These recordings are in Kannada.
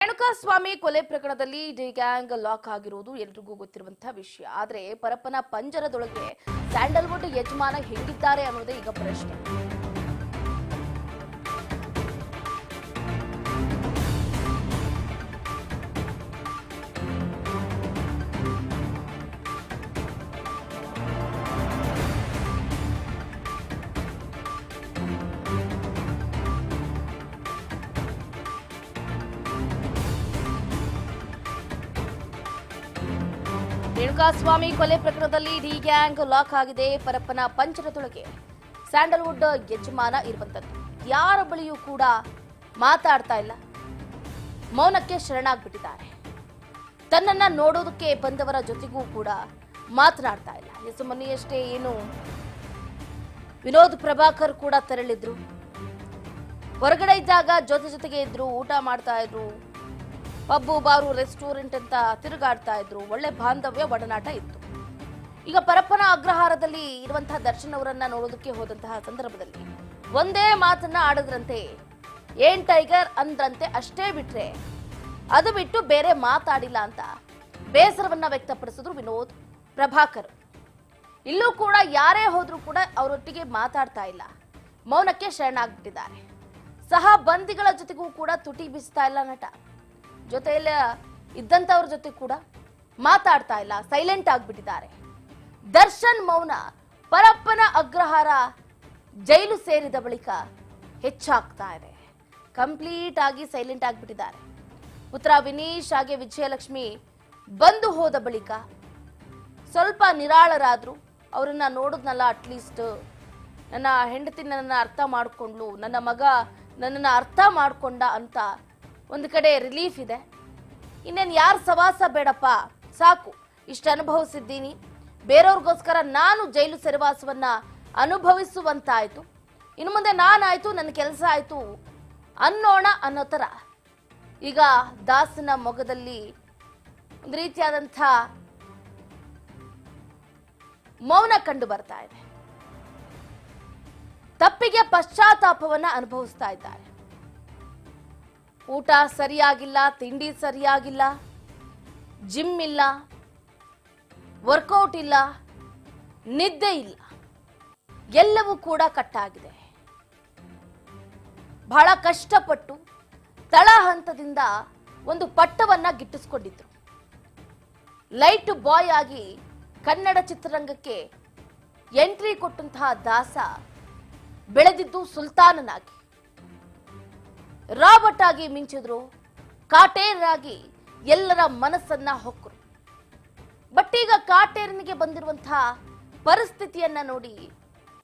ರೇಣುಕಾಸ್ವಾಮಿ ಕೊಲೆ ಪ್ರಕರಣದಲ್ಲಿ ಡಿ ಗ್ಯಾಂಗ್ ಲಾಕ್ ಆಗಿರುವುದು ಎಲ್ರಿಗೂ ಗೊತ್ತಿರುವಂತಹ ವಿಷಯ. ಆದರೆ ಪರಪ್ಪನ ಪಂಜರದೊಳಗೆ ಸ್ಯಾಂಡಲ್ವುಡ್ ಯಜಮಾನ ಹೇಗಿದ್ದಾರೆ ಅನ್ನೋದೇ ಈಗ ಪ್ರಶ್ನೆ. ರೇಣುಕಾಸ್ವಾಮಿ ಕೊಲೆ ಪ್ರಕರಣದಲ್ಲಿ ಡಿ ಗ್ಯಾಂಗ್ ಲಾಕ್ ಆಗಿದೆ. ಪರಪ್ಪನ ಪಂಜರದೊಳಗೆ ಸ್ಯಾಂಡಲ್ವುಡ್ ಯಜಮಾನ ಇರುವಂತದ್ದು. ಯಾರ ಬಳಿಯೂ ಕೂಡ ಮಾತಾಡ್ತಾ ಇಲ್ಲ, ಮೌನಕ್ಕೆ ಶರಣಾಗ್ಬಿಟ್ಟಿದ್ದಾರೆ. ತನ್ನನ್ನ ನೋಡೋದಕ್ಕೆ ಬಂದವರ ಜೊತೆಗೂ ಕೂಡ ಮಾತನಾಡ್ತಾ ಇಲ್ಲ. ಮೊನ್ನೆಯಷ್ಟೇ ಏನು ವಿನೋದ್ ಪ್ರಭಾಕರ್ ಕೂಡ ತೆರಳಿದ್ರು. ಹೊರಗಡೆ ಇದ್ದಾಗ ಜೊತೆಗೆ ಇದ್ರು, ಊಟ ಮಾಡ್ತಾ ಇದ್ರು, ಪಬ್ಬು ಬಾರು ರೆಸ್ಟೋರೆಂಟ್ ಅಂತ ತಿರುಗಾಡ್ತಾ ಇದ್ರು. ಒಳ್ಳೆ ಬಾಂಧವ್ಯ ಒಡನಾಟ ಇತ್ತು. ಈಗ ಪರಪ್ಪನ ಅಗ್ರಹಾರದಲ್ಲಿ ಇರುವಂತಹ ದರ್ಶನ್ ಅವರನ್ನ ನೋಡೋದಕ್ಕೆ ಹೋದಂತಹ ಸಂದರ್ಭದಲ್ಲಿ ಒಂದೇ ಮಾತನ್ನ ಆಡಿದ್ರಂತೆ, ಏನ್ ಟೈಗರ್ ಅಂದ್ರಂತೆ. ಅಷ್ಟೇ ಬಿಟ್ರೆ ಅದು ಬಿಟ್ಟು ಬೇರೆ ಮಾತಾಡಿಲ್ಲ ಅಂತ ಬೇಸರವನ್ನ ವ್ಯಕ್ತಪಡಿಸಿದ್ರು ವಿನೋದ್ ಪ್ರಭಾಕರ್. ಇಲ್ಲೂ ಕೂಡ ಯಾರೇ ಹೋದ್ರೂ ಕೂಡ ಅವರೊಟ್ಟಿಗೆ ಮಾತಾಡ್ತಾ ಇಲ್ಲ, ಮೌನಕ್ಕೆ ಶರಣಾಗ್ಬಿಟ್ಟಿದ್ದಾರೆ. ಸಹ ಬಂದಿಗಳ ಜೊತೆಗೂ ಕೂಡ ತುಟಿ ಬೀಸ್ತಾ ಇಲ್ಲ ನಟ. ಜೊತೆಯಲ್ಲಿ ಇದ್ದಂತವ್ರ ಜೊತೆ ಕೂಡ ಮಾತಾಡ್ತಾ ಇಲ್ಲ, ಸೈಲೆಂಟ್ ಆಗ್ಬಿಟ್ಟಿದ್ದಾರೆ. ದರ್ಶನ್ ಮೌನ ಪರಪ್ಪನ ಅಗ್ರಹಾರ ಜೈಲು ಸೇರಿದ ಬಳಿಕ ಹೆಚ್ಚಾಗ್ತಾ ಇದೆ. ಕಂಪ್ಲೀಟ್ ಆಗಿ ಸೈಲೆಂಟ್ ಆಗ್ಬಿಟ್ಟಿದ್ದಾರೆ. ಪುತ್ರ ವಿನೀಶ್ ಹಾಗೆ ವಿಜಯಲಕ್ಷ್ಮಿ ಬಂದು ಹೋದ ಬಳಿಕ ಸ್ವಲ್ಪ ನಿರಾಳರಾದ್ರು. ಅವರನ್ನ ನೋಡಿದ್ನಲ್ಲ, ಅಟ್ಲೀಸ್ಟ್ ನನ್ನ ಹೆಂಡತಿ ನನ್ನನ್ನು ಅರ್ಥ ಮಾಡ್ಕೊಂಡ್ಲು, ನನ್ನ ಮಗ ನನ್ನನ್ನು ಅರ್ಥ ಮಾಡ್ಕೊಂಡ ಅಂತ ಒಂದು ಕಡೆ ರಿಲೀಫ್ ಇದೆ. ಇನ್ನೇನು ಯಾರ ಸವಾಸ ಬೇಡಪ್ಪ, ಸಾಕು, ಇಷ್ಟು ಅನುಭವಿಸಿದ್ದೀನಿ, ಬೇರೆಯವ್ರಿಗೋಸ್ಕರ ನಾನು ಜೈಲು ಸೆರೆವಾಸವನ್ನ ಅನುಭವಿಸುವಂತಾಯ್ತು, ಇನ್ನು ಮುಂದೆ ನಾನಾಯ್ತು, ನನ್ನ ಕೆಲಸ ಆಯ್ತು ಅನ್ನೋಣ ಅನ್ನೋ ತರ ಈಗ ದಾಸನ ಮೊಗದಲ್ಲಿ ಒಂದು ರೀತಿಯಾದಂಥ ಮೌನ ಕಂಡು ಬರ್ತಾ ಇದೆ. ತಪ್ಪಿಗೆ ಪಶ್ಚಾತ್ತಾಪವನ್ನ ಅನುಭವಿಸ್ತಾ ಇದ್ದಾರೆ. ಊಟ ಸರಿಯಾಗಿಲ್ಲ, ತಿಂಡಿ ಸರಿಯಾಗಿಲ್ಲ, ಜಿಮ್ ಇಲ್ಲ, ವರ್ಕೌಟ್ ಇಲ್ಲ, ನಿದ್ದೆ ಇಲ್ಲ, ಎಲ್ಲವೂ ಕೂಡ ಕಟ್ಟಾಗಿದೆ. ಬಹಳ ಕಷ್ಟಪಟ್ಟು ತಳ ಹಂತದಿಂದ ಒಂದು ಪಟ್ಟವನ್ನ ಗಿಟ್ಟಿಸ್ಕೊಂಡಿದ್ರು. ಲೈಟ್ ಬಾಯ್ ಆಗಿ ಕನ್ನಡ ಚಿತ್ರರಂಗಕ್ಕೆ ಎಂಟ್ರಿ ಕೊಟ್ಟಂತಹ ದಾಸ ಬೆಳೆದಿದ್ದು ಸುಲ್ತಾನನಾಗಿ, ರಾಬರ್ಟ್ ಆಗಿ ಮಿಂಚಿದ್ರು, ಕಾಟೇರರಾಗಿ ಎಲ್ಲರ ಮನಸ್ಸನ್ನ ಹೊಕ್ಕರು. ಬಟ್ ಈಗ ಕಾಟೇರನಿಗೆ ಬಂದಿರುವಂತಹ ಪರಿಸ್ಥಿತಿಯನ್ನ ನೋಡಿ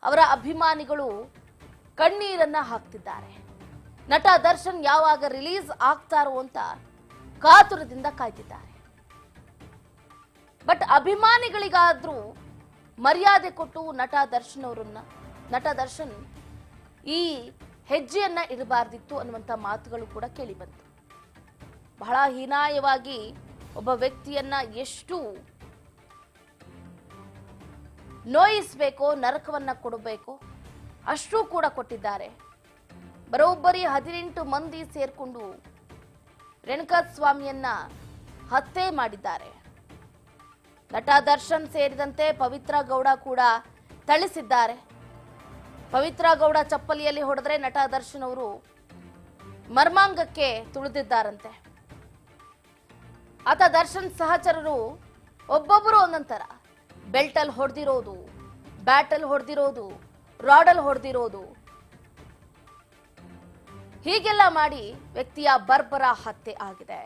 ಅವರ ಅಭಿಮಾನಿಗಳು ಕಣ್ಣೀರನ್ನ ಹಾಕ್ತಿದ್ದಾರೆ. ನಟ ದರ್ಶನ್ ಯಾವಾಗ ರಿಲೀಸ್ ಆಗ್ತಾರೋ ಅಂತ ಕಾತುರದಿಂದ ಕಾಯ್ತಿದ್ದಾರೆ. ಬಟ್ ಅಭಿಮಾನಿಗಳಿಗಾದ್ರೂ ಮರ್ಯಾದೆ ಕೊಟ್ಟು ನಟ ದರ್ಶನ್ ಈ ಹೆಜ್ಜೆಯನ್ನ ಇಡಬಾರ್ದಿತ್ತು ಅನ್ನುವಂಥ ಮಾತುಗಳು ಕೂಡ ಕೇಳಿ ಬಂತು. ಬಹಳ ಹೀನಾಯವಾಗಿ ಒಬ್ಬ ವ್ಯಕ್ತಿಯನ್ನ ಎಷ್ಟು ನೋಯಿಸಬೇಕೋ, ನರಕವನ್ನ ಕೊಡಬೇಕೋ ಅಷ್ಟೂ ಕೂಡ ಕೊಟ್ಟಿದ್ದಾರೆ. ಬರೋಬ್ಬರಿ 18 ಮಂದಿ ಸೇರ್ಕೊಂಡು ರೇಣುಕಾಸ್ವಾಮಿಯನ್ನ ಹತ್ಯೆ ಮಾಡಿದ್ದಾರೆ. ನಟ ದರ್ಶನ್ ಸೇರಿದಂತೆ ಪವಿತ್ರ ಗೌಡ ಕೂಡ ಥಳಿಸಿದ್ದಾರೆ. ಪವಿತ್ರ ಗೌಡ ಚಪ್ಪಲಿಯಲ್ಲಿ ಹೊಡೆದ್ರೆ ನಟ ದರ್ಶನ್ ಅವರು ಮರ್ಮಾಂಗಕ್ಕೆ ತುಳಿದಿದ್ದಾರಂತೆ. ಆತ ದರ್ಶನ್ ಸಹಚರರು ಒಬ್ಬೊಬ್ಬರು ಒಂದೊಂದರ ಬೆಲ್ಟಲ್ಲಿ ಹೊಡೆದಿರೋದು, ಬ್ಯಾಟಲ್ ಹೊಡೆದಿರೋದು, ರಾಡಲ್ ಹೊಡೆದಿರೋದು, ಹೀಗೆಲ್ಲ ಮಾಡಿ ವ್ಯಕ್ತಿಯ ಬರ್ಬರ ಹತ್ಯೆ ಆಗಿದೆ.